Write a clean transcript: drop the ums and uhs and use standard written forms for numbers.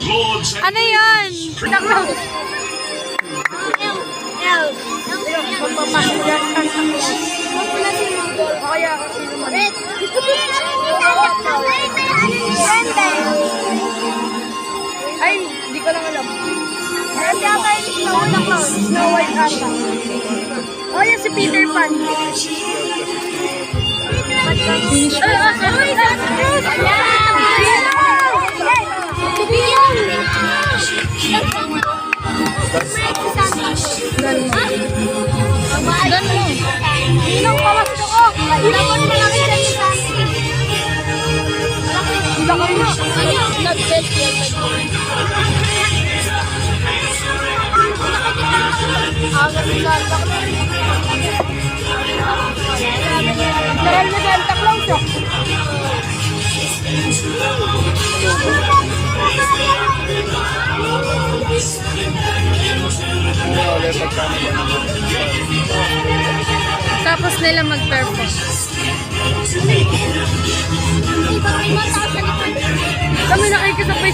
Ano yan? Santa Claus. Magpapasok yan. Kaya kasi naman. Ay, hindi ko lang alam. Ayun yata yung Santa Claus. Snow White ata. Oh, yan si Peter Pan. Ninong pamasok ako. Dapat malaki dyan ni Santi. Bakit mo? Nag-bet yan. Aga si Santa Claus. Literal na Santa Claus ah. Tapos nila mag-perform. Kami nakikisabay